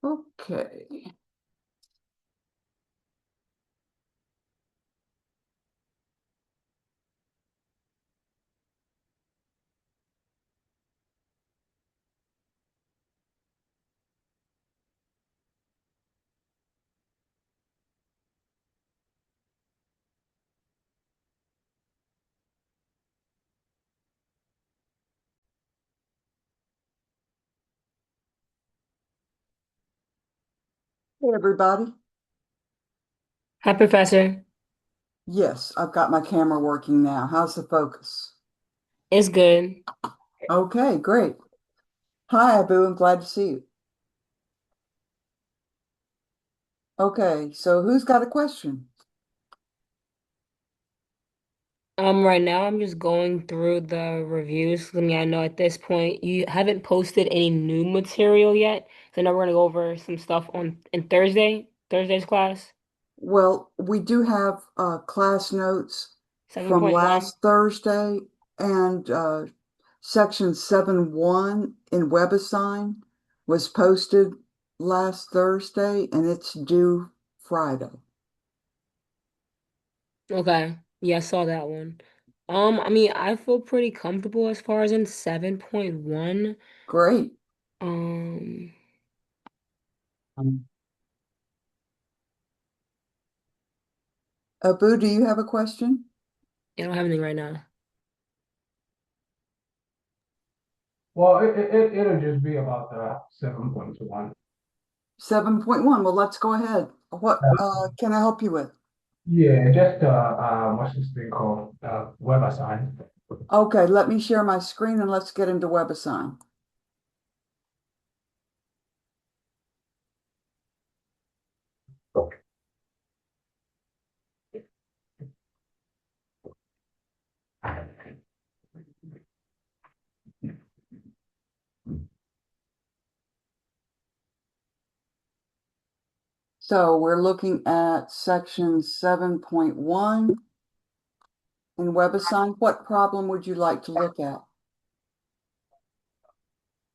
Okay. Hey, everybody. Hi, Professor. Yes, I've got my camera working now. How's the focus? It's good. Okay, great. Hi, Abu. I'm glad to see you. Okay, so who's got a question? Right now I'm just going through the reviews. I mean, I know at this point you haven't posted any new material yet. So now we're gonna go over some stuff on in Thursday's class, Well, we do have class notes from 7.1. last Thursday and section 7.1 in WebAssign was posted last Thursday and it's due Friday. Okay. Yeah, I saw that one. I mean, I feel pretty comfortable as far as in 7.1. Great. Um, Abu, do you have a question? I don't have anything right now. Well, it'll just be about 7.1. 7.1. Well, let's go ahead. What Uh, can I help you with? yeah, just what's this thing called? WebAssign. Okay, let me share my screen and let's get into WebAssign. So we're looking at section 7.1 in WebAssign. What problem would you like to look at?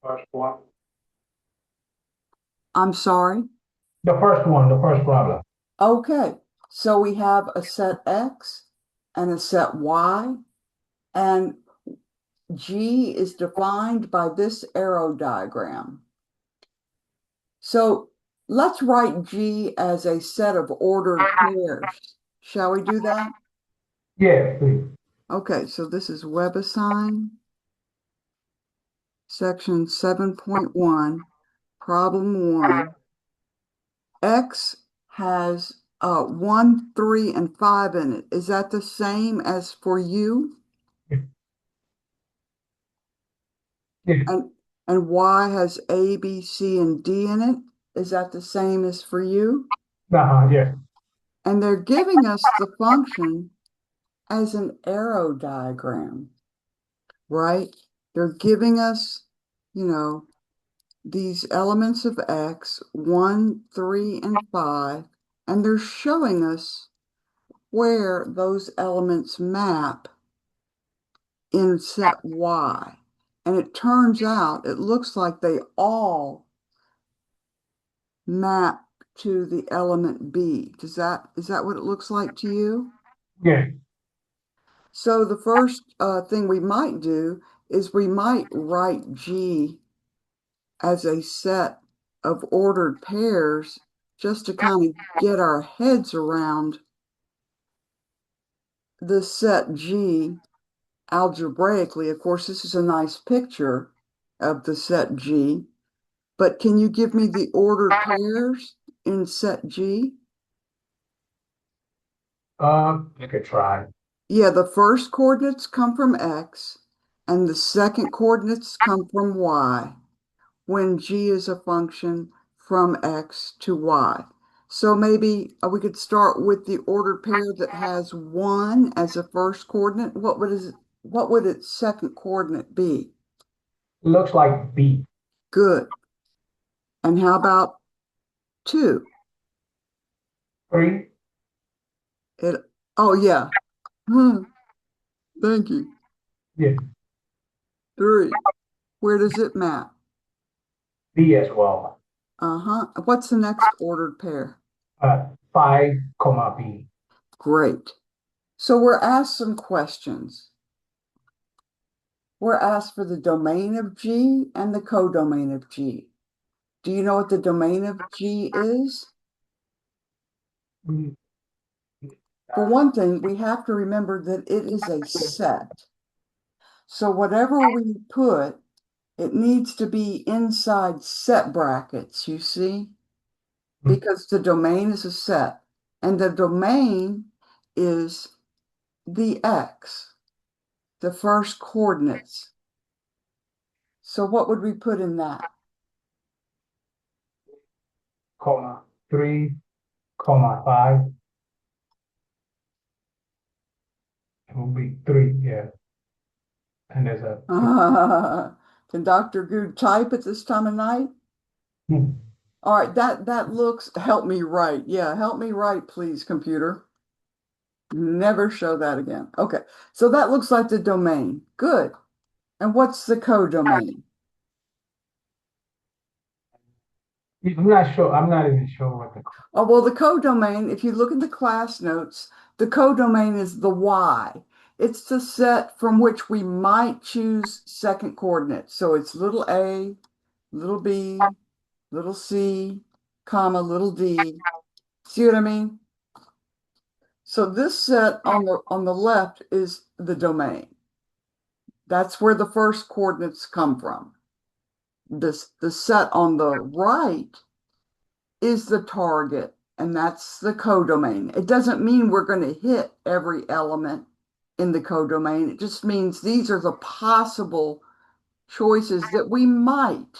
First one. I'm sorry. The first problem. Okay, so we have a set X and a set Y, and G is defined by this arrow diagram. So let's write G as a set of ordered pairs. Shall we do that? Yeah, please. Okay, so this is WebAssign, section 7.1, problem 1. X has 1, 3, and 5 in it. Is that the same as for you? Yeah. And and Y has A, B, C, and D in it. Is that the same as for you? Yeah. And they're giving us the function as an arrow diagram, right? They're giving us, you know, these elements of X, 1, 3, and 5, and they're showing us where those elements map in set Y. And it turns out, it looks like they all map to the element B. Is that what it looks like to you? Yeah. So the first thing we might do is we might write G as a set of ordered pairs just to kind of get our heads around the set G algebraically. Of course, this is a nice picture of the set G, but can you give me the ordered pairs in set G? You could try. Yeah, the first coordinates come from X and the second coordinates come from Y when G is a function from X to Y. So maybe we could start with the ordered pair that has 1 as a first coordinate. What would its second coordinate be? Looks like B. Good. And how about 2? 3. It Oh yeah. Hmm, thank you. Yeah. 3. Where does it map? B as well. Uh-huh. What's the next ordered pair? 5, comma B. Great. So we're asked some questions. We're asked for the domain of G and the codomain of G. Do you know what the domain of G is? Mm, For one thing, we have to remember that it is a set. So whatever we put, it needs to be inside set brackets, you see, mm, because the domain is a set. And the domain is the X, the first coordinates. So what would we put in that? comma 3, comma 5. It will be 3, yeah. And there's a Can Dr. Good type at this time of night? mm, All right, that looks, help me write. Yeah, help me write, please, computer. Never show that again. Okay, so that looks like the domain. Good. And what's the codomain? I'm not sure. I'm not even sure what the Oh, well, the codomain, if you look at the class notes, the codomain is the Y. It's the set from which we might choose second coordinates. So it's little a, little b, little c, comma, little d. See what I mean? So this set on the left is the domain. That's where the first coordinates come from. The set on the right is the target, and that's the codomain. It doesn't mean we're going to hit every element in the codomain. It just means these are the possible choices that we might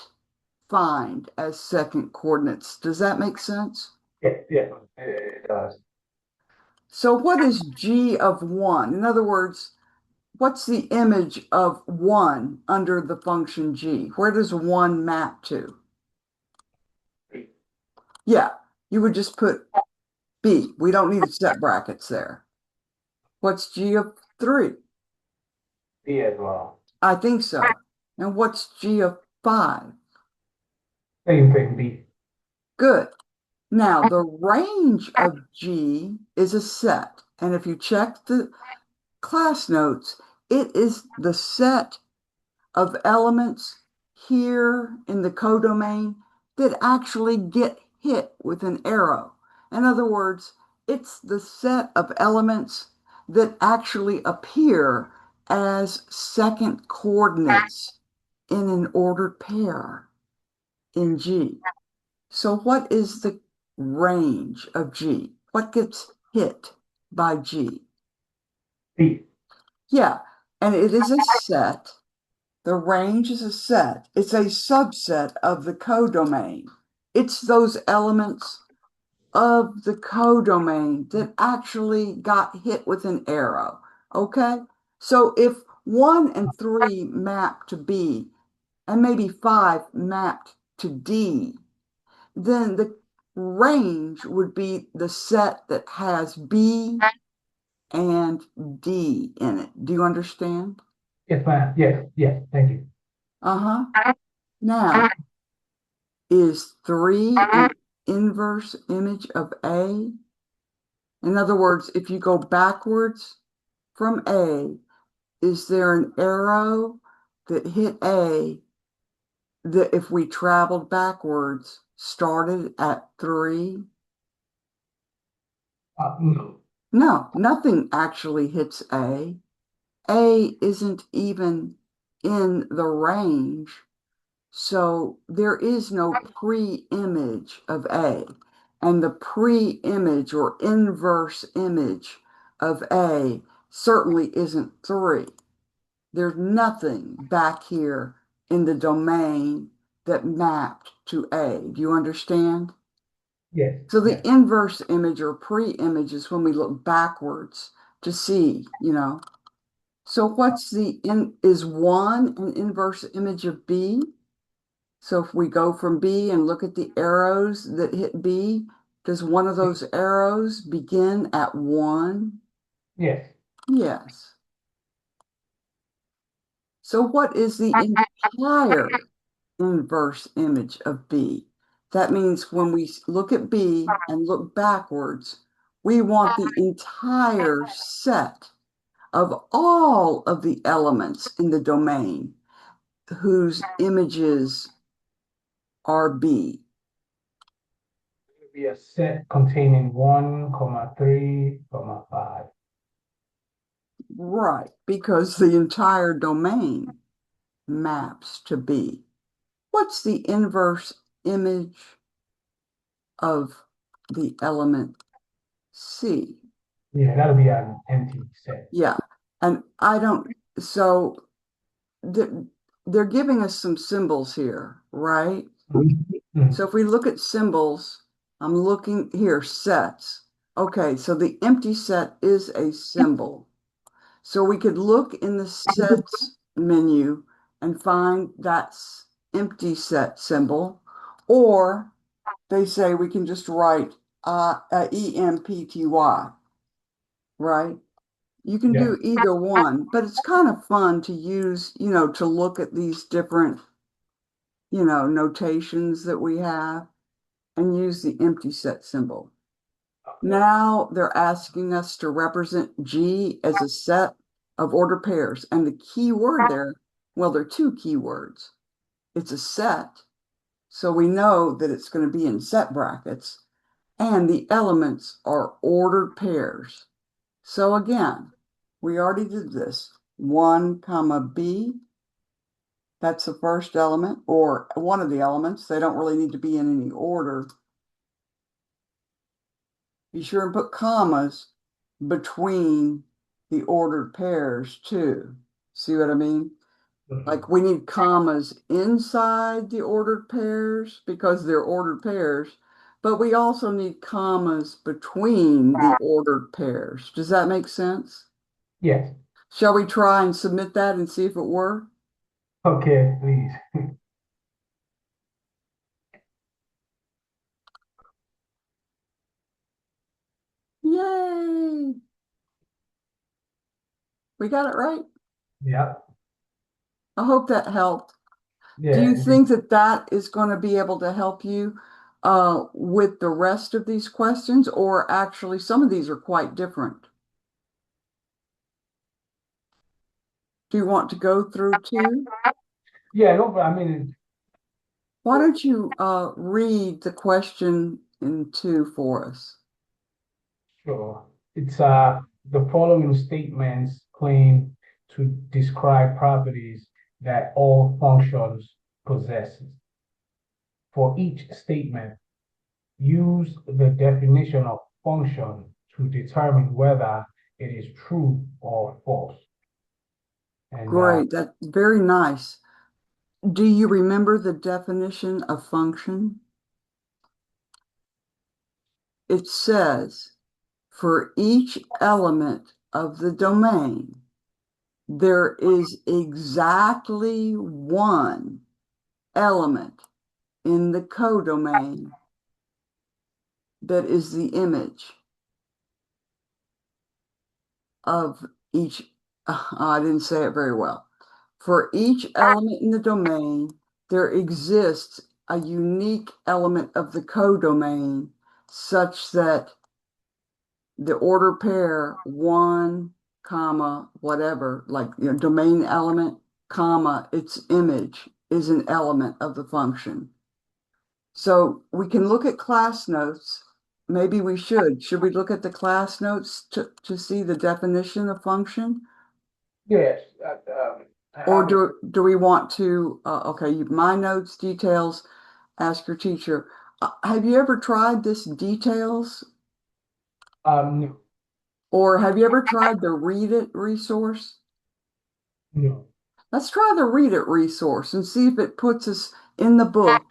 find as second coordinates. Does that make sense? yeah, yeah, it does. So what is G of 1? In other words, what's the image of 1 under the function G? Where does 1 map to? Yeah, you would just put B. We don't need set brackets there. What's G of 3? B as well. I think so. And what's G of 5? Same thing, B. Good. Now, the range of G is a set. And if you check the class notes, it is the set of elements here in the codomain that actually get hit with an arrow. In other words, it's the set of elements that actually appear as second coordinates in an ordered pair in G. So what is the range of G? What gets hit by G? B. Yeah, and it is a set. The range is a set. It's a subset of the codomain. It's those elements of the codomain that actually got hit with an arrow. Okay? So if 1 and 3 map to B and maybe 5 mapped to D, then the range would be the set that has B and D in it. Do you understand? Yes, ma'am. Yes, yes. Thank you. Uh-huh. Now, is 3 an inverse image of A? In other words, if you go backwards from A, is there an arrow that hit A that if we traveled backwards started at 3? No. No, nothing actually hits A. A isn't even in the range. So there is no pre-image of A. And the pre-image or inverse image of A certainly isn't 3. There's nothing back here in the domain that mapped to A. Do you understand? Yes, So the yes, inverse image or pre-image is when we look backwards to see. So what's is 1 an inverse image of B? So if we go from B and look at the arrows that hit B, does one of those arrows begin at 1? yes. Yes. So what is the entire inverse image of B? That means when we look at B and look backwards, we want the entire set of all of the elements in the domain whose images are B. Be a set containing 1, 3, 5. Right, because the entire domain maps to B. What's the inverse image of the element C? Yeah, that'll be an empty set. Yeah, and I don't, so they're, they're giving us some symbols here, right? Mhm. So if we look at symbols, I'm looking here, sets. Okay, so the empty set is a symbol. So we could look in the sets menu and find that empty set symbol, or they say we can just write EMPTY, right? You can Yeah. do either one, but it's kind of fun to use, to look at these different, notations that we have and use the empty set symbol. Okay. Now they're asking us to represent G as a set of ordered pairs. And the key word there, well, there are two key words. It's a set, so we know that it's going to be in set brackets, and the elements are ordered pairs. So again, we already did this. 1 comma B, that's the first element, or one of the elements. They don't really need to be in any order. Be sure and put commas between the ordered pairs too. See what I mean? Like we need commas inside the ordered pairs because they're ordered pairs, but we also need commas between the ordered pairs. Does that make sense? Yes. Shall we try and submit that and see if it works? Okay, please. Yay! We got it right. Yeah. I hope that helped. Do Yeah. you think that that is going to be able to help you with the rest of these questions, or actually some of these are quite different? Do you want to go through two? Yeah, no, but I mean, Why don't you read the question in two for us? sure. It's the following statements claim to describe properties that all functions possesses. For each statement, use the definition of function to determine whether it is true or false. And Great, that's very nice. Do you remember the definition of function? It says, for each element of the domain, there is exactly one element in the codomain that is the image of each. I didn't say it very well. For each element in the domain, there exists a unique element of the codomain such that the order pair 1, comma, whatever, like domain element, comma, its image is an element of the function. So we can look at class notes. Maybe we should. Should we look at the class notes to see the definition of function? yes, I Or have it. do we want to, okay, my notes, details, ask your teacher. Have you ever tried this details? No, Or have you ever tried the read it resource? no. Let's try the read it resource and see if it puts us in the book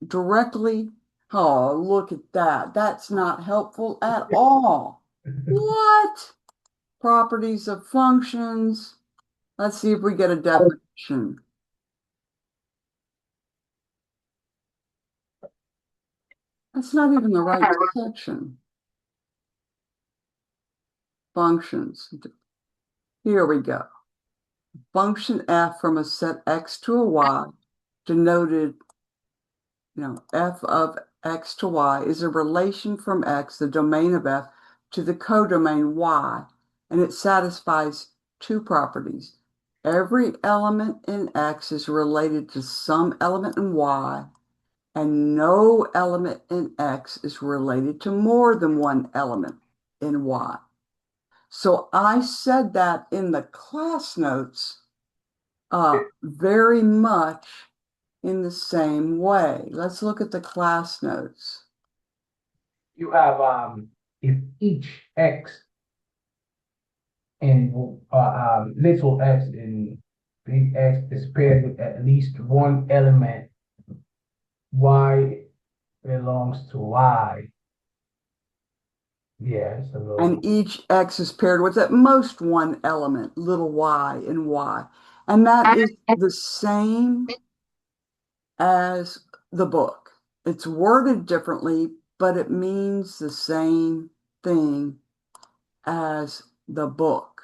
directly. Oh, look at that. That's not helpful at all. What? Properties of functions. Let's see if we get a definition. That's not even the right section. Functions. Here we go. Function f from a set x to a y denoted f of x to y is a relation from x, the domain of f, to the codomain y, and it satisfies two properties. Every element in x is related to some element in y, and no element in x is related to more than one element in y. So I said that in the class notes very much in the same way. Let's look at the class notes. You have if each x and little x and big X is paired with at least one element, Y belongs to Y. Yeah, it's a And little. each x is paired with at most one element, little y in y. And that is the same as the book. It's worded differently, but it means the same thing as the book.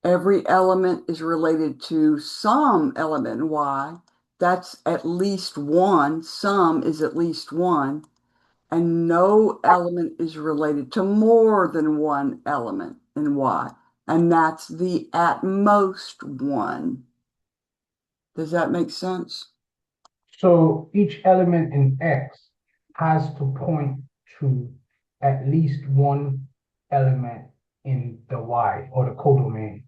Every element is related to some element in y. That's at least one. Some is at least one. And no element is related to more than one element in y. And that's the at most one. Does that make sense? So each element in X has to point to at least one element in the Y or the codomain.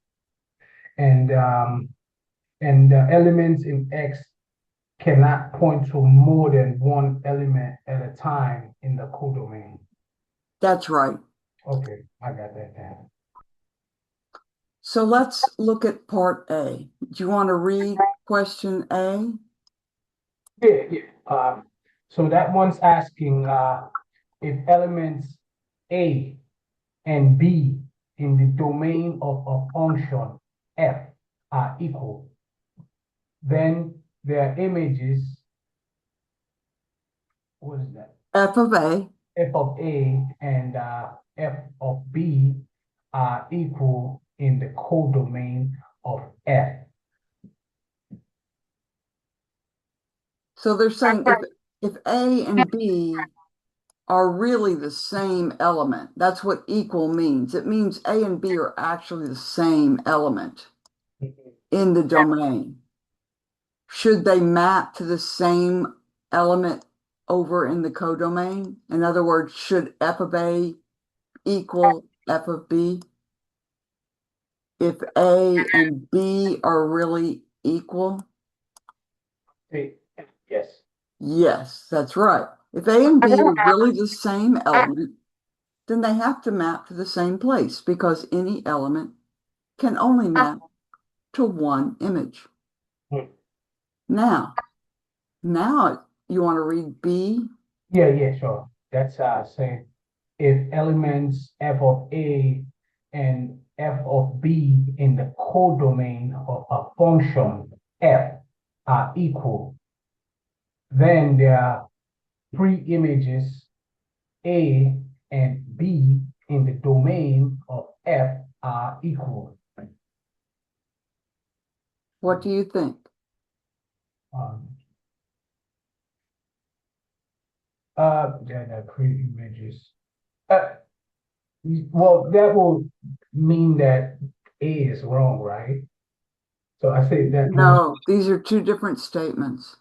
And the elements in X cannot point to more than one element at a time in the codomain. That's right. Okay, I got that down. So let's look at part A. Do you want to read question A? Yeah, yeah. So that one's asking if elements A and B in the domain of a function f are equal, then their images, what is that? F of A. F of A and f of B are equal in the codomain of f. So they're saying if A and B are really the same element, that's what equal means. It means A and B are actually the same element in the domain. Should they map to the same element over in the codomain? In other words, should f of A equal f of B? If A and B are really equal? Yes. Yes, that's right. If A and B are really the same element, then they have to map to the same place because any element can only map to one image. Hmm. Now, now you want to read B? Yeah, yeah, sure. That's saying if elements f of A and f of B in the codomain of a function f are equal, then their pre-images A and B in the domain of f are equal. What do you think? Um, the pre-images. Well, that will mean that A is wrong, right? So I say that most. No, these are two different statements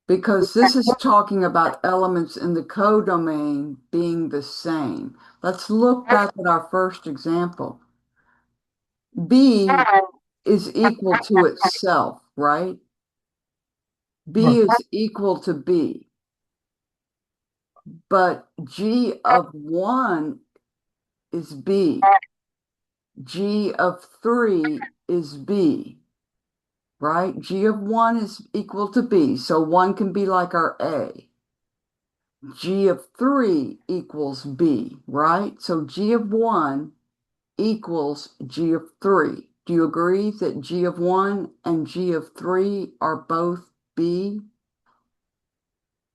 because this is talking about elements in the codomain being the same. Let's look back at our first example. B is equal to itself, right? B Right. is equal to B, but G of 1 is B. G of 3 is B, right? G of 1 is equal to B, so 1 can be like our A. G of 3 equals B, right? So G of 1 equals G of 3. Do you agree that G of 1 and G of 3 are both B?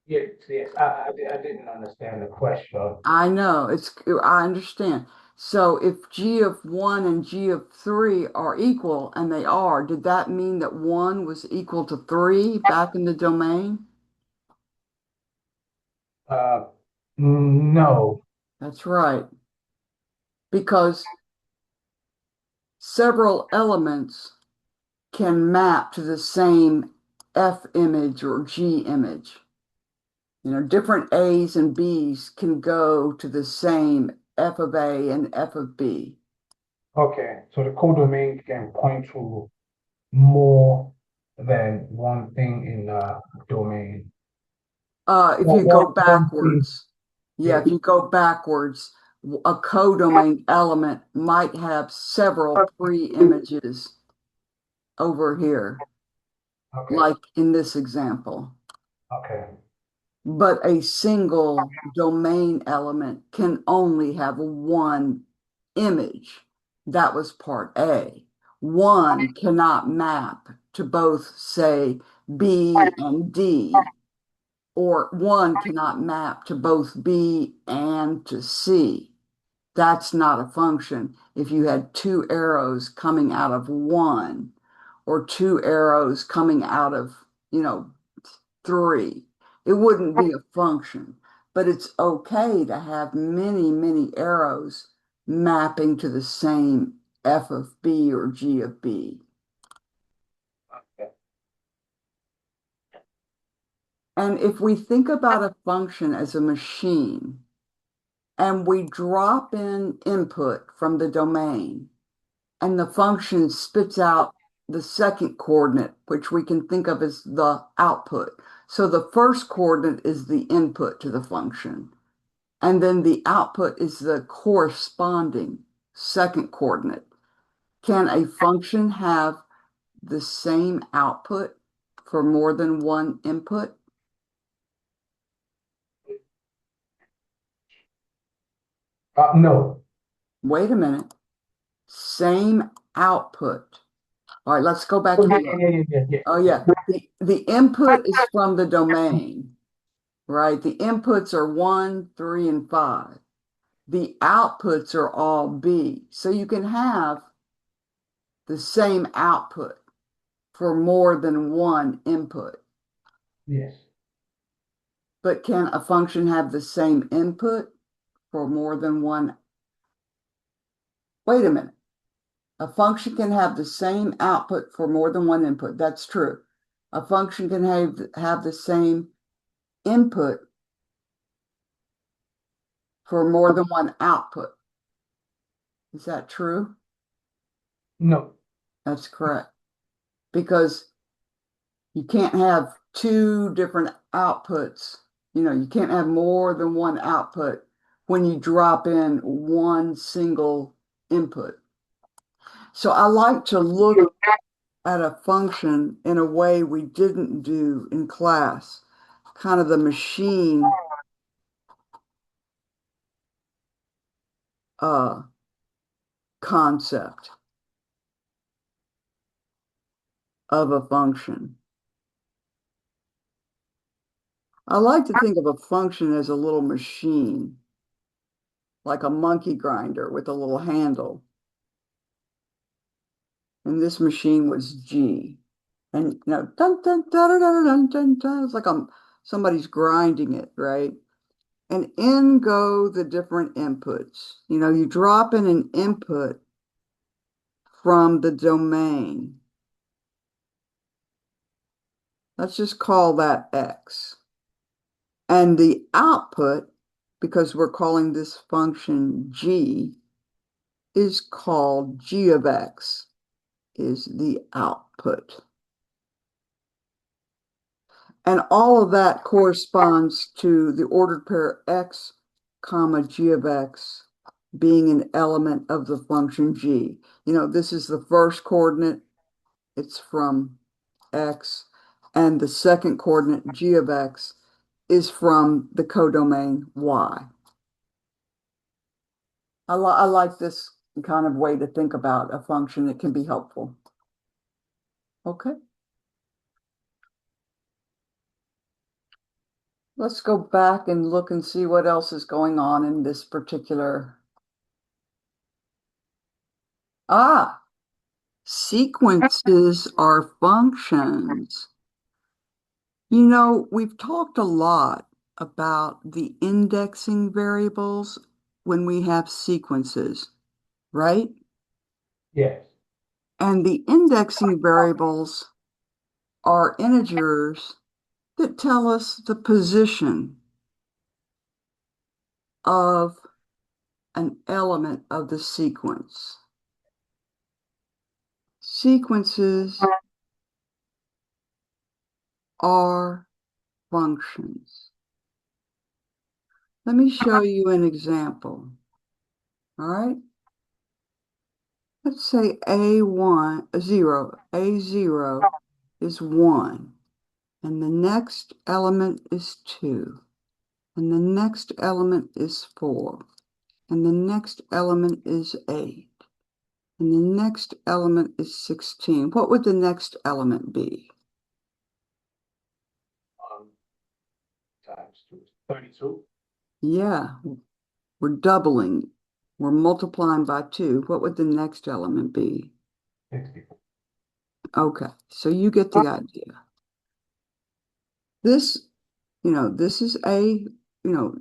Yes, yes. I didn't understand the question. I know, I understand. So if G of 1 and G of 3 are equal, and they are, did that mean that 1 was equal to 3 back in the domain? Uh, no. That's right, because several elements can map to the same F image or G image. Different A's and B's can go to the same F of A and F of B. Okay, so the codomain can point to more than one thing in a domain. If you go One thing. backwards, yeah, Yeah. if you go backwards, a codomain element might have several pre-images over here, Okay. like in this example. Okay. But a single domain element can only have one image. That was part A. One cannot map to both, say, B and D, or one cannot map to both B and to C. That's not a function. If you had two arrows coming out of one, or two arrows coming out of, you know, three, it wouldn't be a function. But it's okay to have many, many arrows mapping to the same f of b or g of b. Okay. And if we think about a function as a machine and we drop in input from the domain, and the function spits out the second coordinate, which we can think of as the output. So the first coordinate is the input to the function. And then the output is the corresponding second coordinate. Can a function have the same output for more than one input? No. Wait a minute. Same output. All right, let's go back Oh, and yeah, look. yeah, yeah, yeah, yeah, Oh, yeah. yeah. The input is from the domain, right? The inputs are 1, 3, and 5. The outputs are all B. So you can have the same output for more than one input. Yes. But can a function have the same input for more than one? Wait a minute. A function can have the same output for more than one input. That's true. A function can have the same input for more than one output. Is that true? No. That's correct. Because you can't have two different outputs. You can't have more than one output when you drop in one single input. So I like to look at a function in a way we didn't do in class, kind of the machine uh, concept of a function. I like to think of a function as a little machine, like a monkey grinder with a little handle. And this machine was G. And dun, dun, dun, dun, dun, dun, dun, dun. It's like somebody's grinding it, right? And in go the different inputs. You drop in an input from the domain. Let's just call that X. And the output, because we're calling this function G, is called G of X, is the output. And all of that corresponds to the ordered pair X, comma, G of X being an element of the function G. This is the first coordinate. It's from X. And the second coordinate, G of X, is from the codomain Y. I like this kind of way to think about a function. It can be helpful. Okay, let's go back and look and see what else is going on in this particular Ah, sequences are functions. You know, we've talked a lot about the indexing variables when we have sequences, right? Yes. And the indexing variables are integers that tell us the position of an element of the sequence. Sequences are functions. Let me show you an example. All right. Let's say A1, 0, A0 is 1, and the next element is 2, and the next element is 4, and the next element is 8, and the next element is 16. What would the next element be? Um, times 2 is 32. Yeah, we're doubling. We're multiplying by 2. What would the next element be? 64. Okay, so you get the idea. This, this is A,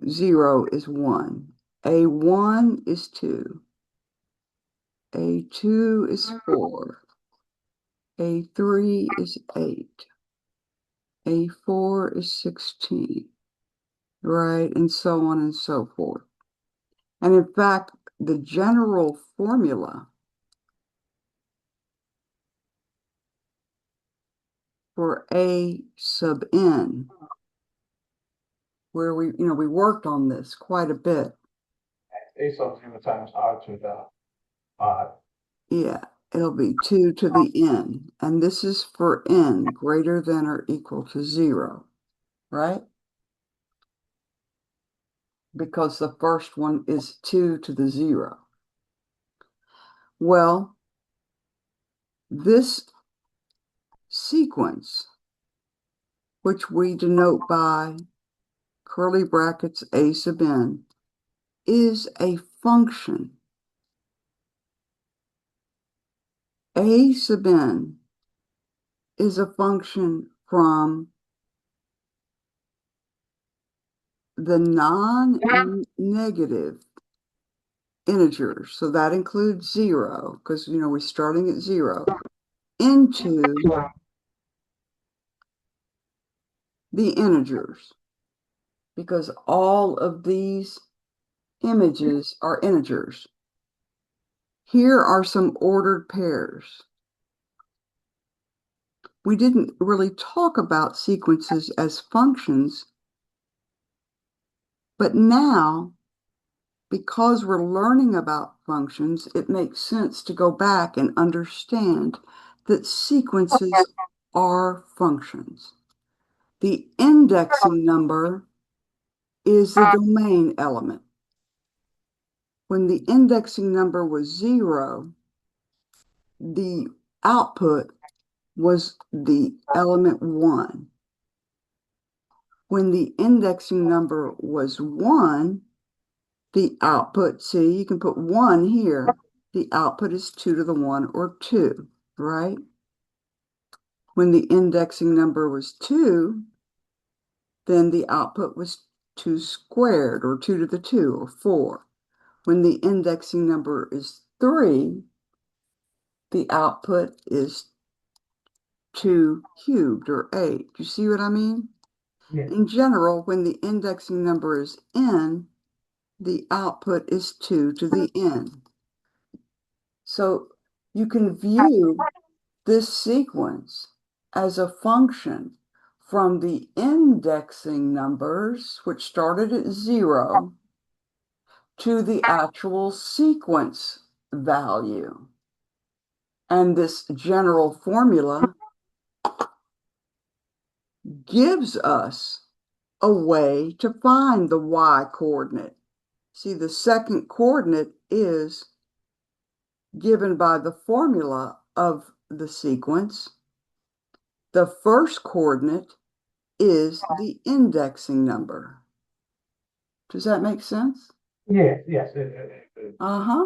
0 is 1. A1 is 2. A2 is 4. A3 is 8. A4 is 16, right? And so on and so forth. And in fact, the general formula for A sub n, where we worked on this quite a bit. A sub 0 times R to the uh, Yeah, it'll be 2 to the n. And this is for n greater than or equal to 0, right? Because the first one is 2 to the 0. Well, this sequence, which we denote by curly brackets A sub n, is a function. A sub n is a function from the non-negative integers. So that includes 0, because, we're starting at 0, into the integers, because all of these images are integers. Here are some ordered pairs. We didn't really talk about sequences as functions, but now, because we're learning about functions, it makes sense to go back and understand that sequences are functions. The indexing number is the domain element. When the indexing number was 0, the output was the element 1. When the indexing number was 1, the output, see, you can put 1 here, the output is 2 to the 1 or 2, right? When the indexing number was 2, then the output was 2 squared or 2 to the 2 or 4. When the indexing number is 3, the output is 2 cubed or 8. Do you see what I mean? yeah. In general, when the indexing number is n, the output is 2 to the n. So you can view this sequence as a function from the indexing numbers, which started at 0, to the actual sequence value. And this general formula gives us a way to find the y coordinate. See, the second coordinate is given by the formula of the sequence. The first coordinate is the indexing number. Does that make sense? Yes, yes. Uh-huh.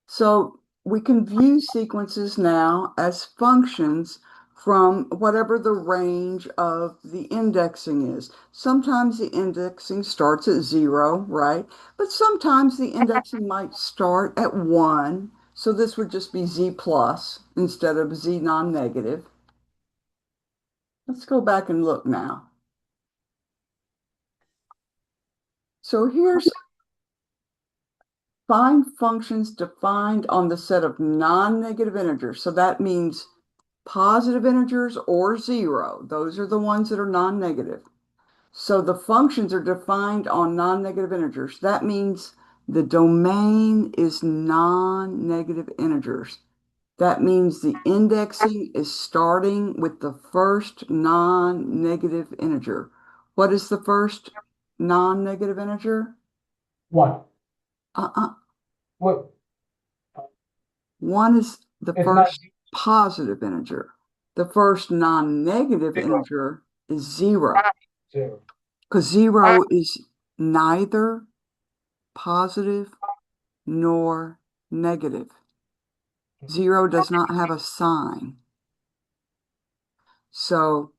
So we can view sequences now as functions from whatever the range of the indexing is. Sometimes the indexing starts at 0, right? But sometimes the indexing might start at 1. So this would just be Z plus instead of Z non-negative. Let's go back and look now. So here's find functions defined on the set of non-negative integers. So that means positive integers or 0. Those are the ones that are non-negative. So the functions are defined on non-negative integers. That means the domain is non-negative integers. That means the indexing is starting with the first non-negative integer. What is the first non-negative integer? One. Uh-uh. Well, 1 is the it's not first positive integer. The first non-negative zero. integer is 0, Zero. because 0 is neither positive nor negative. 0 does not have a sign. So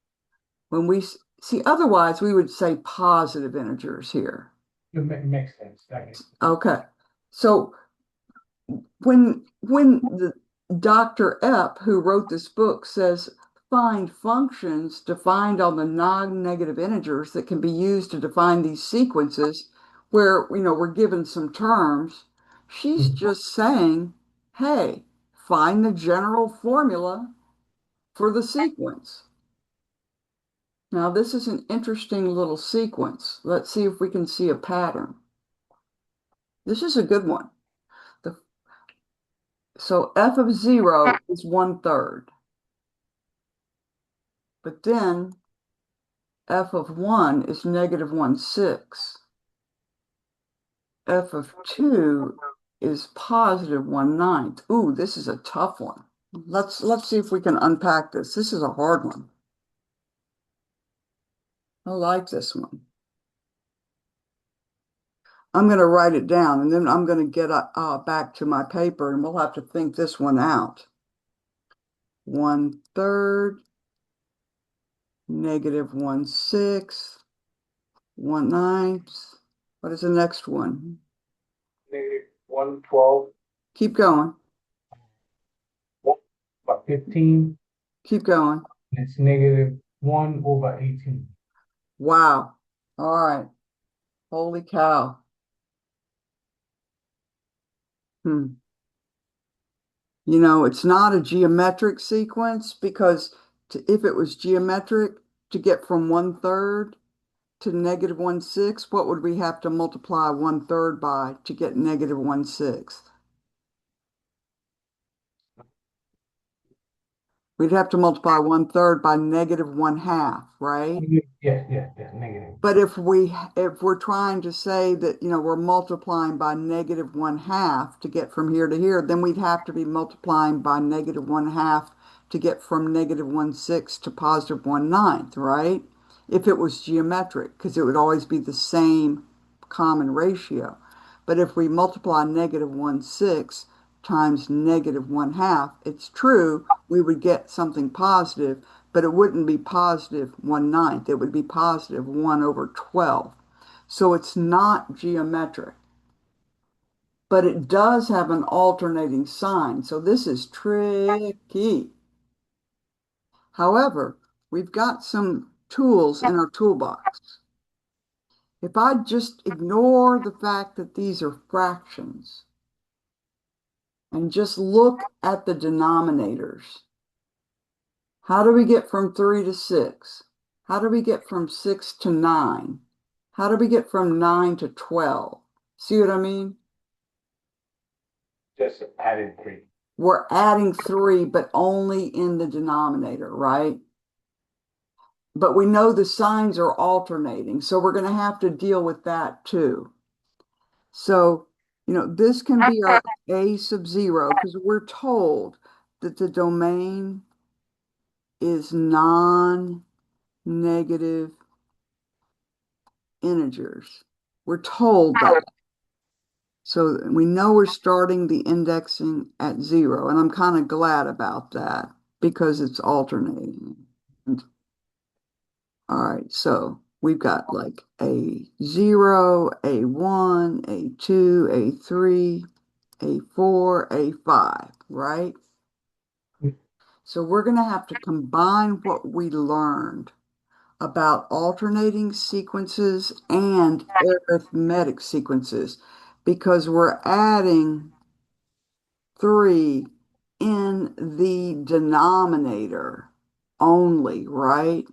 when we see, otherwise we would say positive integers here. It makes sense. Okay. Okay. So when the Dr. Epp, who wrote this book, says find functions defined on the non-negative integers that can be used to define these sequences where we're given some terms, she's just saying, hey, find the general formula for the sequence. Now, this is an interesting little sequence. Let's see if we can see a pattern. This is a good one. The So f of 0 is 1/3. But then f of 1 is negative 1/6. F of 2 is positive 1/9. Ooh, this is a tough one. Let's see if we can unpack this. This is a hard one. I like this one. I'm going to write it down and then I'm going to get back to my paper and we'll have to think this one out. 1/3, negative 1/6, 1/9. What is the next one? Negative 112. Keep going. About 15. Keep going. It's negative 1/18. Wow. All right. Holy cow. Hmm. It's not a geometric sequence because if it was geometric, to get from 1/3 to negative 1/6, what would we have to multiply 1/3 by to get negative 1/6? We'd have to multiply 1/3 by negative 1/2, right? Yes, yes, yes, negative. But if we're trying to say that we're multiplying by negative 1/2 to get from here to here, then we'd have to be multiplying by negative 1/2 to get from negative 1/6 to positive 1/9, right? If it was geometric, because it would always be the same common ratio. But if we multiply negative 1/6 times negative 1/2, it's true we would get something positive, but it wouldn't be positive 1/9. It would be positive 1/12. So it's not geometric, but it does have an alternating sign. So this is tricky. However, we've got some tools in our toolbox. If I just ignore the fact that these are fractions and just look at the denominators, how do we get from 3 to 6? How do we get from 6 to 9? How do we get from 9 to 12? See what I mean? Just added 3. We're adding 3, but only in the denominator, right? But we know the signs are alternating, so we're going to have to deal with that too. So, this can be our A sub 0 because we're told that the domain is non-negative integers. We're told that. So we know we're starting the indexing at 0, and I'm kind of glad about that because it's alternating. All right, so we've got like A0, A1, A2, A3, A4, A5, right? So we're going to have to combine what we learned about alternating sequences and arithmetic sequences because we're adding 3 in the denominator only, right?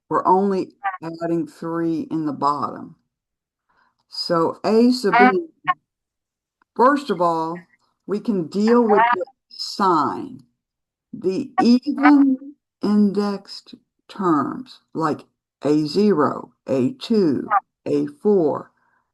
We're only adding 3 in the bottom. So A sub B, first of all, we can deal with the sign. The even indexed terms like A0, A2, A4,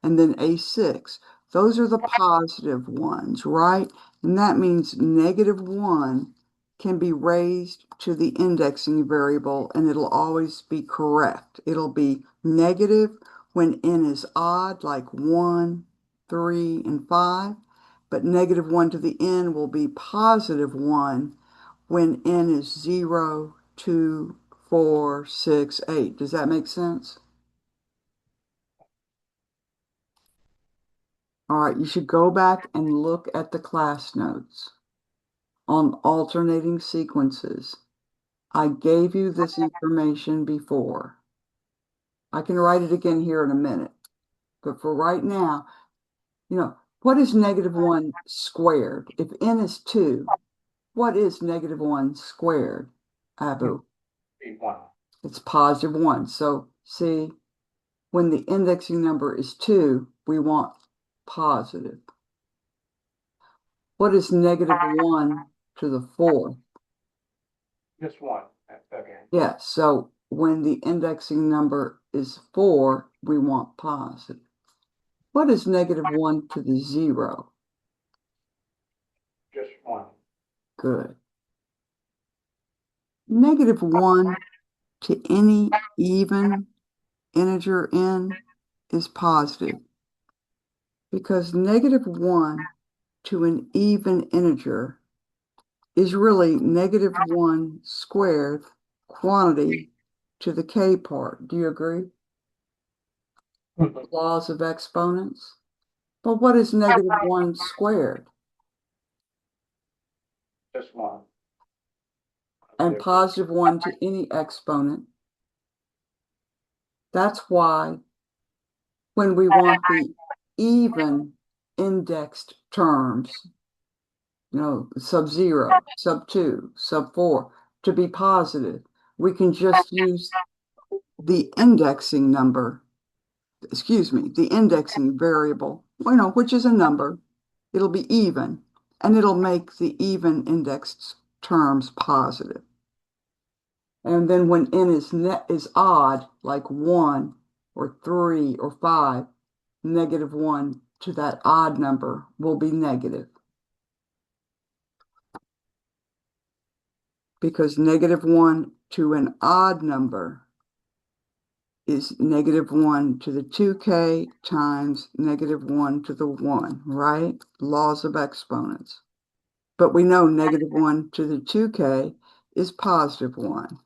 and then A6, those are the positive ones, right? And that means -1 can be raised to the indexing variable and it'll always be correct. It'll be negative when n is odd, like 1, 3, and 5, but -1 to the n will be +1 when n is 0, 2, 4, 6, 8. Does that make sense? All right, you should go back and look at the class notes on alternating sequences. I gave you this information before. I can write it again here in a minute, but for right now, what is -1 squared? If n is 2, what is -1 squared, Abu? One. It's +1. So see, when the indexing number is 2, we want positive. What is -1 to the 4th? Just one. Okay. Yeah, so when the indexing number is 4, we want positive. What is -1 to the 0? Just one. Good. -1 to any even integer n is positive because -1 to an even integer is really -1 squared quantity to the k part. Do you agree? Laws of exponents. But what is -1 squared? Just one. And +1 to any exponent. That's why when we want the even indexed terms, sub-0, sub-2, sub-4, to be positive, we can just use the indexing number, the indexing variable, which is a number. It'll be even, and it'll make the even indexed terms positive. And then when n is odd, like 1 or 3 or 5, -1 to that odd number will be negative. Because -1 to an odd number is -1 to the 2k times -1 to the 1, right? Laws of exponents. But we know -1 to the 2k is +1.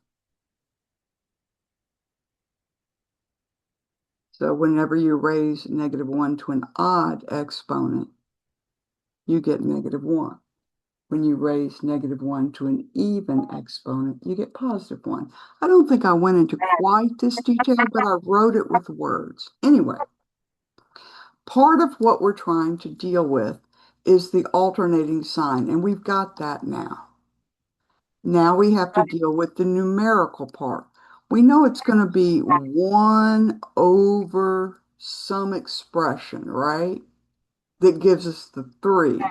So whenever you raise -1 to an odd exponent, you get -1. When you raise -1 to an even exponent, you get +1. I don't think I went into quite this detail, but I wrote it with words. Anyway, part of what we're trying to deal with is the alternating sign, and we've got that now. Now we have to deal with the numerical part. We know it's going to be 1 over some expression, right? That gives us the 3,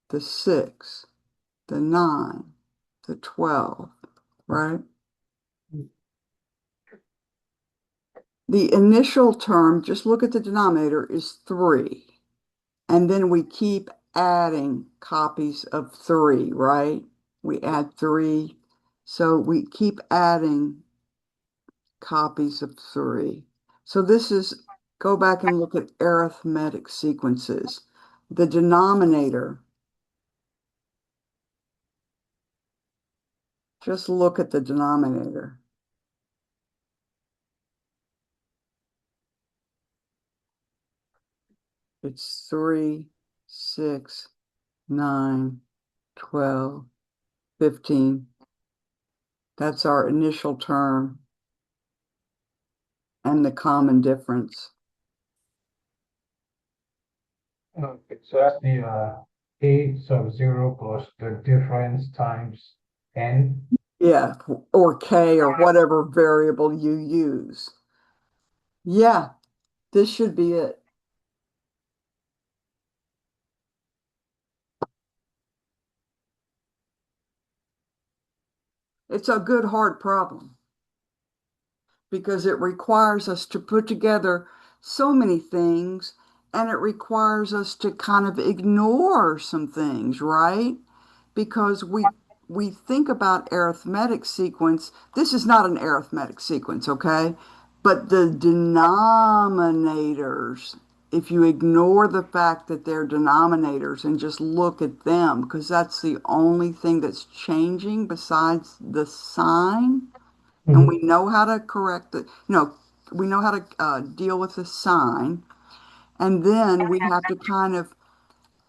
the 6, the 9, the 12, right? The initial term, just look at the denominator, is 3. And then we keep adding copies of 3, right? We add 3. So we keep adding copies of 3. So this is Go back and look at arithmetic sequences. The denominator, just look at the denominator. It's 3, 6, 9, 12, 15. That's our initial term and the common difference. Okay, so that's the a sub 0 plus the difference times n. Yeah, or K or whatever variable you use. Yeah, this should be it. It's a good hard problem because it requires us to put together so many things and it requires us to kind of ignore some things, right? Because we think about arithmetic sequence. This is not an arithmetic sequence, okay? But the denominators, if you ignore the fact that they're denominators and just look at them, because that's the only thing that's changing besides the sign, and we Mhm. know how to correct the, we know how to deal with the sign, and then we have to kind of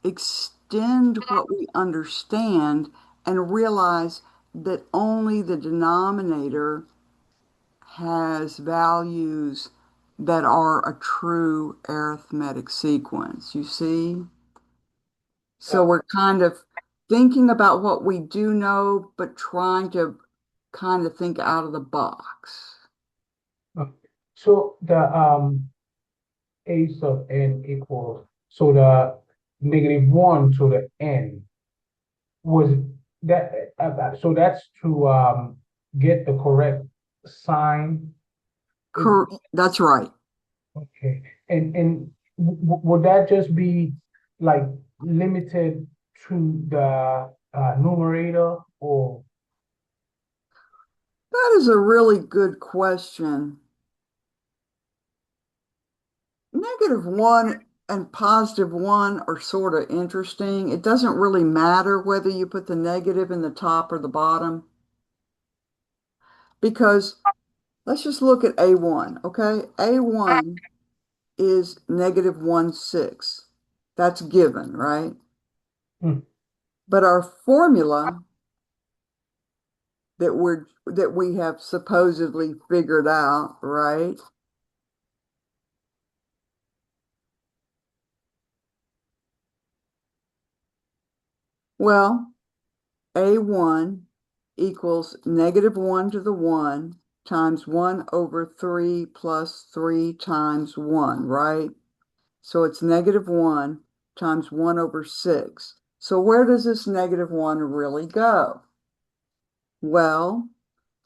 extend what we understand and realize that only the denominator has values that are a true arithmetic sequence. You see? So Yeah. we're kind of thinking about what we do know, but trying to kind of think out of the box. Okay. So the a sub n equals, so the -1 to the n was that, so that's to get the correct sign. Is That's right. okay, and would that just be like limited to the numerator, or That is a really good question. -1 and +1 are sort of interesting. It doesn't really matter whether you put the negative in the top or the bottom because let's just look at A1, okay? A1 is -1/6. That's given, right? hmm, But our formula that we have supposedly figured out, right? Well, A1 equals -1 to the 1 times 1 over 3 plus 3 times 1, right? So it's -1 times 1 over 6. So where does this -1 really go? Well,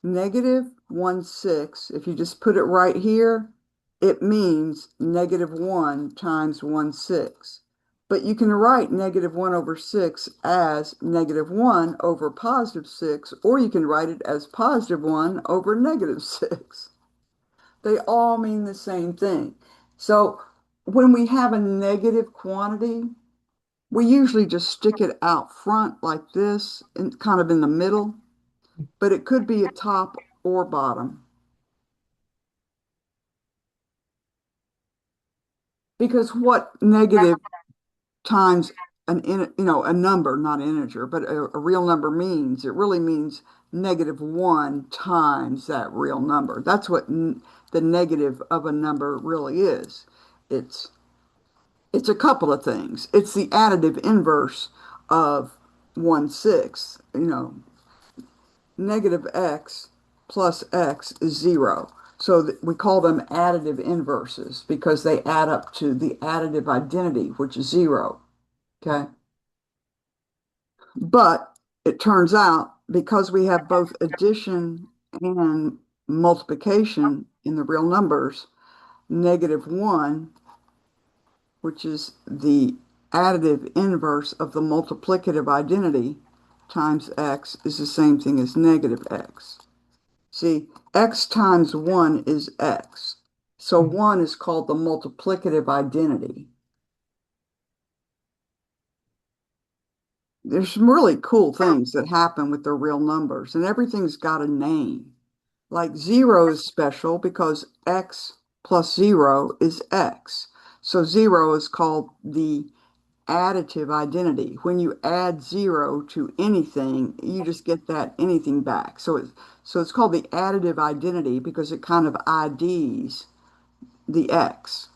-1/6, if you just put it right here, it means -1 times 1/6. But you can write -1 over 6 as -1 over +6, or you can write it as +1 over -6. They all mean the same thing. So when we have a negative quantity, we usually just stick it out front like this and kind of in the middle, but it could be a top or bottom. Because what negative times a number, not integer, but a real number means, it really means -1 times that real number. That's what the negative of a number really is. It's it's a couple of things. It's the additive inverse of 1/6. Negative x plus x is 0. So we call them additive inverses because they add up to the additive identity, which is 0. Okay. But it turns out because we have both addition and multiplication in the real numbers, -1, which is the additive inverse of the multiplicative identity, times x is the same thing as -x. See, x times 1 is x. So one is called the multiplicative identity. There's some really cool things that happen with the real numbers, and everything's got a name. Like zero is special because x plus zero is x. So zero is called the additive identity. When you add zero to anything, you just get that anything back. So it's called the additive identity because it kind of IDs the x.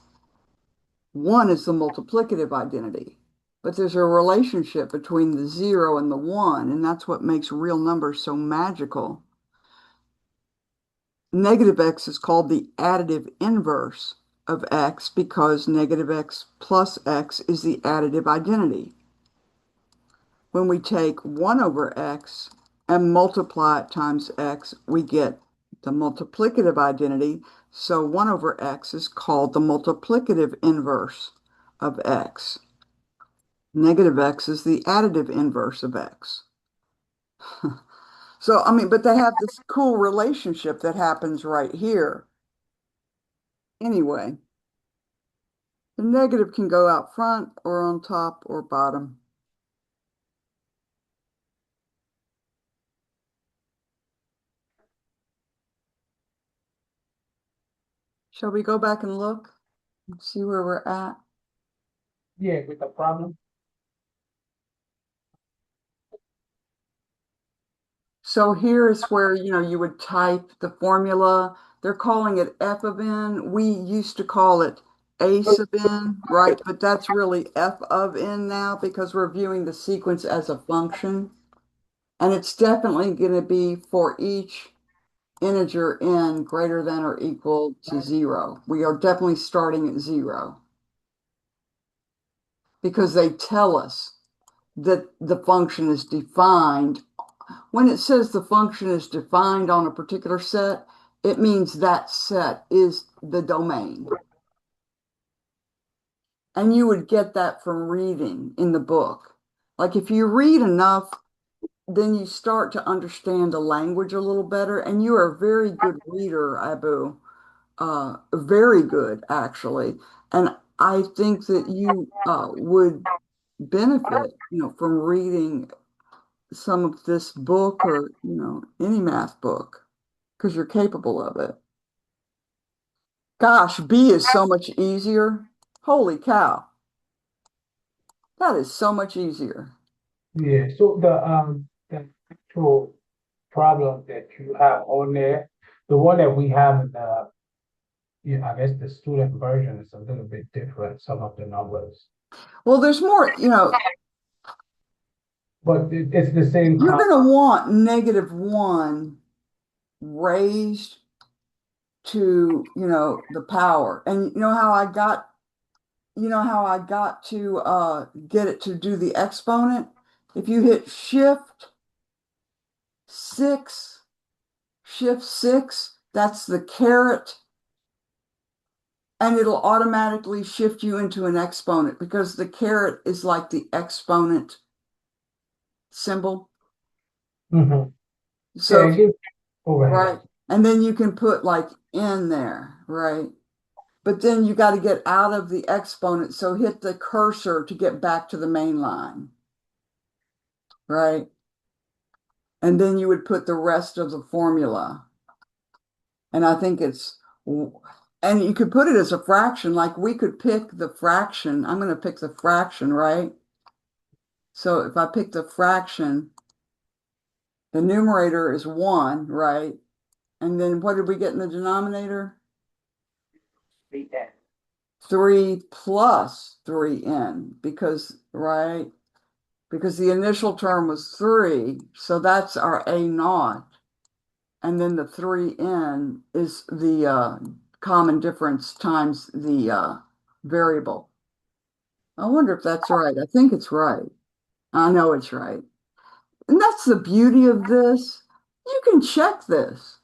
One is the multiplicative identity. But there's a relationship between the zero and the one, and that's what makes real numbers so magical. Negative x is called the additive inverse of x because negative x plus x is the additive identity. When we take 1 over x and multiply it times x, we get the multiplicative identity. So 1 over x is called the multiplicative inverse of x. Negative x is the additive inverse of x. So, I mean, but they have this cool relationship that happens right here. Anyway, the negative can go out front or on top or bottom. Shall we go back and look and see where we're at? Yeah, with the problem. So here is where, you would type the formula. They're calling it f of n. We used to call it a sub n, right? But that's really f of n now because we're viewing the sequence as a function. And it's definitely going to be for each integer n greater than or equal to 0. We are definitely starting at 0 because they tell us that the function is defined. When it says the function is defined on a particular set, it means that set is the domain. And you would get that from reading in the book. Like if you read enough, then you start to understand the language a little better. And you are a very good reader, Abu. Very good, actually. And I think that you would benefit, from reading some of this book or, any math book because you're capable of it. Gosh, B is so much easier. Holy cow. That is so much easier. Yeah, so the actual problem that you have on there, the one that we have in the, yeah, I guess the student version is a little bit different, some of the numbers. Well, there's more, But it's the same you're concept. going to want -1 raised to, the power. And you know how I got to get it to do the exponent? If you hit six, shift six, that's the caret, and it'll automatically shift you into an exponent because the caret is like the exponent symbol. Mhm. So Yeah, it if, gives overhead. right, and then you can put like in there, right? But then you got to get out of the exponent. So hit the cursor to get back to the main line, right? And then you would put the rest of the formula. And I think and you could put it as a fraction, like we could pick the fraction. I'm going to pick the fraction, right? So if I pick the fraction, the numerator is 1, right? And then what did we get in the denominator? The end. 3 plus 3n, because, right? Because the initial term was 3, so that's our a naught. And then the 3n is the common difference times the variable. I wonder if that's right. I think it's right. I know it's right. And that's the beauty of this. You can check this.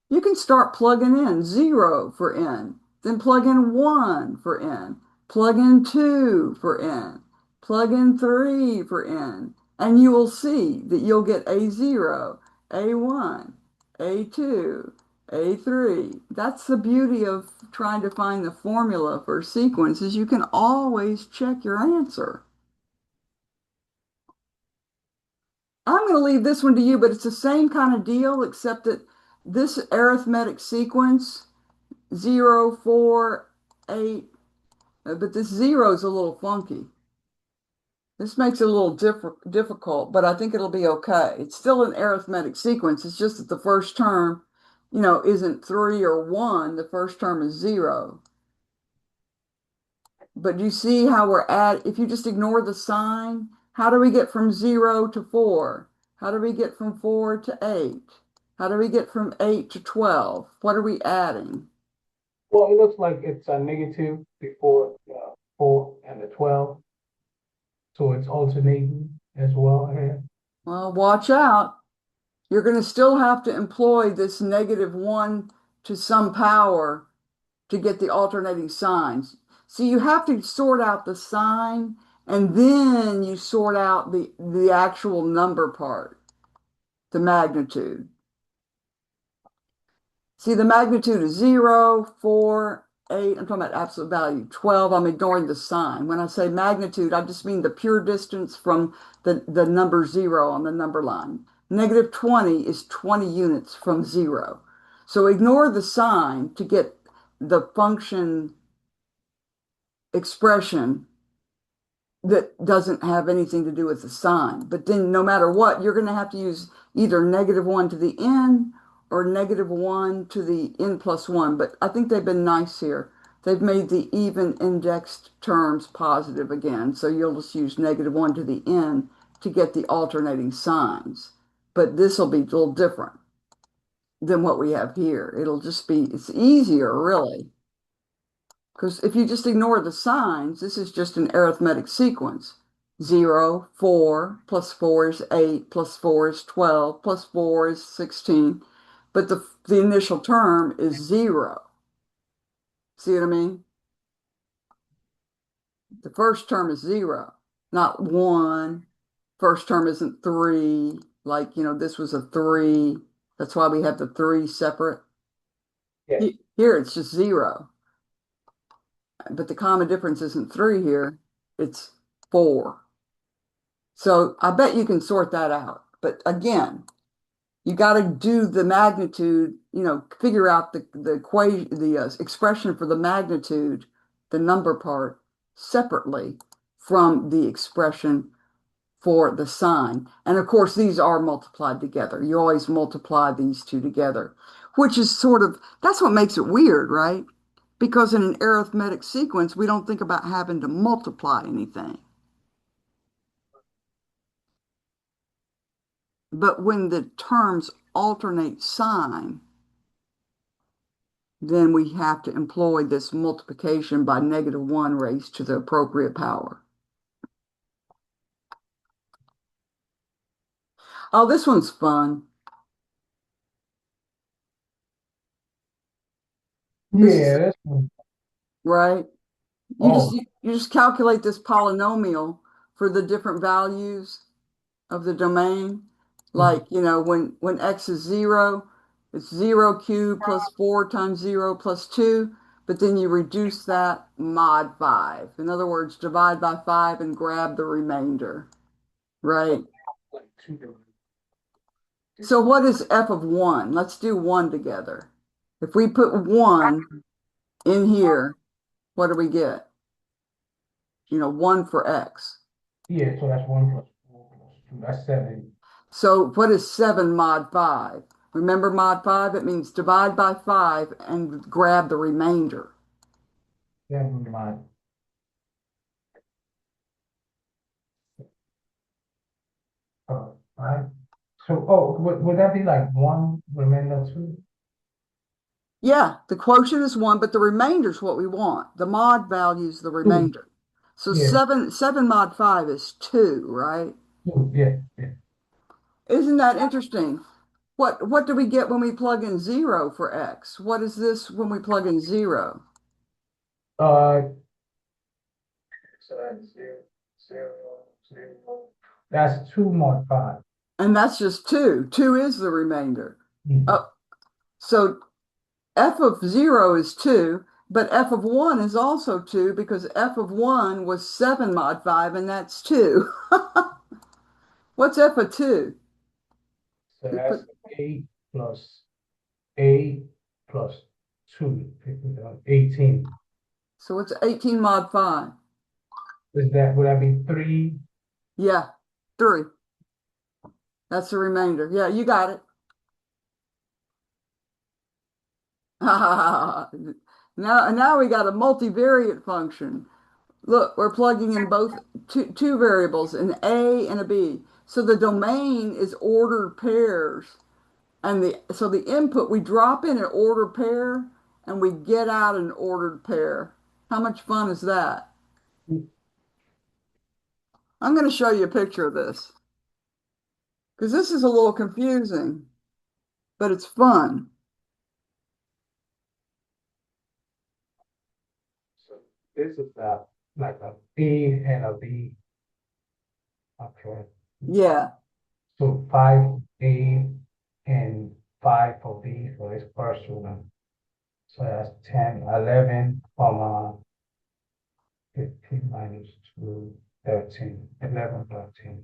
You can start plugging in 0 for n, then plug in 1 for n, plug in 2 for n, plug in 3 for n, and you will see that you'll get A0, A1, A2, A3. That's the beauty of trying to find the formula for a sequence is you can always check your answer. I'm going to leave this one to you, but it's the same kind of deal, except that this arithmetic sequence, 0, 4, 8, but this 0 is a little funky. This makes it a little difficult, but I think it'll be okay. It's still an arithmetic sequence. It's just that the first term, isn't 3 or 1. The first term is 0. But you see how if you just ignore the sign, how do we get from 0 to 4? How do we get from 4 to 8? How do we get from 8 to 12? What are we adding? Well, it looks like it's a negative before 4 and the 12. So it's alternating as well here. Well, watch out. You're going to still have to employ this -1 to some power to get the alternating signs. So you have to sort out the sign and then you sort out the actual number part, the magnitude. See, the magnitude is 0, 4, 8. I'm talking about absolute value. 12, I'm ignoring the sign. When I say magnitude, I just mean the pure distance from the number 0 on the number line. -20 is 20 units from 0. So ignore the sign to get the function expression that doesn't have anything to do with the sign. But then no matter what, you're going to have to use either -1 to the n or -1 to the n plus 1. But I think they've been nice here. They've made the even indexed terms positive again. So you'll just use -1 to the n to get the alternating signs. But this will be a little different than what we have here. It's easier, really. Because if you just ignore the signs, this is just an arithmetic sequence. 0, 4, plus 4 is 8, plus 4 is 12, plus 4 is 16. But the initial term is 0. See what I mean? The first term is 0, not 1. First term isn't 3. Like, this was a 3. That's why we have the 3 separate. Yeah. Here it's just 0. But the common difference isn't 3 here, it's 4. So I bet you can sort that out. But again, you got to do the magnitude, figure out the equation, the expression for the magnitude, the number part, separately from the expression for the sign. And of course, these are multiplied together. You always multiply these two together, which is that's what makes it weird, right? Because in an arithmetic sequence, we don't think about having to multiply anything. But when the terms alternate sign, then we have to employ this multiplication by -1 raised to the appropriate power. Oh, this one's fun. This is Yeah, that's right. You just oh, you just calculate this polynomial for the different values of the domain. mhm. Like, when x is 0, it's 0 cubed plus 4 times 0 plus 2, but then you reduce that mod 5. In other words, divide by 5 and grab the remainder, right? Like two different. So what is f of 1? Let's do 1 together. If we put 1 in here, what do we get? 1 for x. Yeah, so that's 1 plus 4 plus 2. That's 7. So what is 7 mod 5? Remember mod 5? It means divide by 5 and grab the remainder. 7 mod. Right. So, would that be like 1 remainder 2? Yeah, the quotient is 1, but the remainder is what we want. The mod value is the 2. remainder. So Yeah, 7 mod 5 is 2, right? 2. Yeah, yeah. Isn't that interesting? What do we get when we plug in 0 for x? What is this when we plug in 0? Uh, so that's 0, 0, 0. That's 2 mod 5. And that's just 2. 2 is the remainder. Mhm. Oh, so f of 0 is 2, but f of 1 is also 2 because f of 1 was 7 mod 5, and that's 2. What's f of 2? So We that's put, A plus A plus 2, 18. so it's 18 mod 5. Would that be 3? Yeah, 3. That's the remainder. Yeah, you got it. Now we got a multivariate function. Look, we're plugging in both two variables, an A and a B. So the domain is ordered pairs. And so the input, we drop in an ordered pair and we get out an ordered pair. How much fun is that? I'm going to show you a picture of this because this is a little confusing, but it's fun. So this is like a A and a B. Okay. Yeah. So 5A and 5 for B for this first one. So that's 10, 11, comma, 15 minus 2, 13, 11, 13.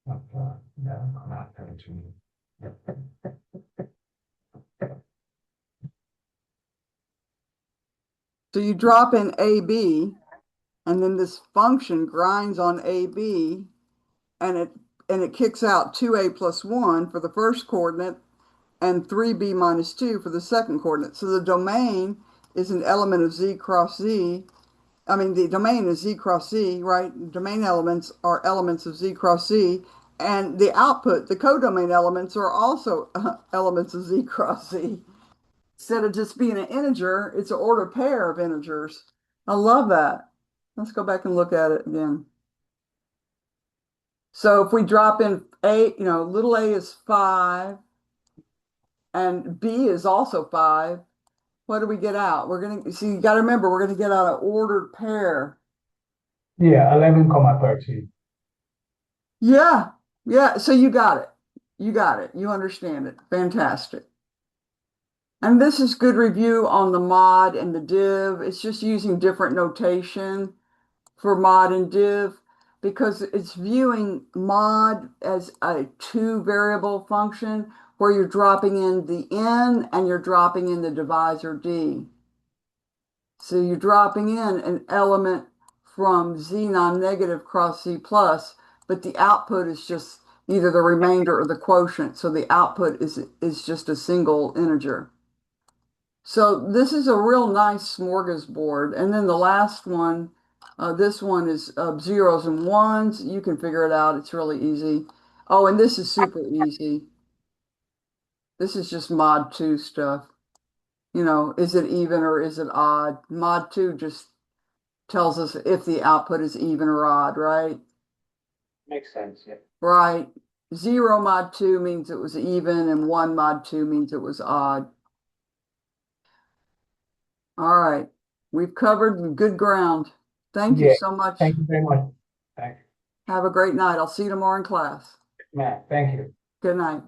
Okay, 11, comma, 13. So you drop in AB and then this function grinds on AB and it kicks out 2A plus 1 for the first coordinate and 3B minus 2 for the second coordinate. So the domain is an element of Z cross Z. I mean, the domain is Z cross Z, right? Domain elements are elements of Z cross Z. And the output, the codomain elements, are also elements of Z cross Z. Instead of just being an integer, it's an ordered pair of integers. I love that. Let's go back and look at it again. So if we drop in A, little a is 5 and B is also 5, what do we get out? We're going to see, you got to remember, we're going to get out an ordered pair. Yeah, 11, comma, 13. Yeah. Yeah. So you got it. You got it. You understand it. Fantastic. And this is good review on the mod and the div. It's just using different notation for mod and div because it's viewing mod as a two variable function where you're dropping in the n and you're dropping in the divisor d. So you're dropping in an element from Z non-negative cross Z plus, but the output is just either the remainder or the quotient. So the output is just a single integer. So this is a real nice smorgasbord. And then the last one, this one is zeros and ones. You can figure it out. It's really easy. Oh, and this is super easy. This is just mod 2 stuff. Is it even or is it odd? Mod 2 just tells us if the output is even or odd, right? Makes sense, yeah. Right. 0 mod 2 means it was even, and 1 mod 2 means it was odd. All right. We've covered good ground. Thank you Yeah, so much. thank you very much. Thank Have a great night. I'll see you tomorrow in class. you. Matt, thank you. Good night.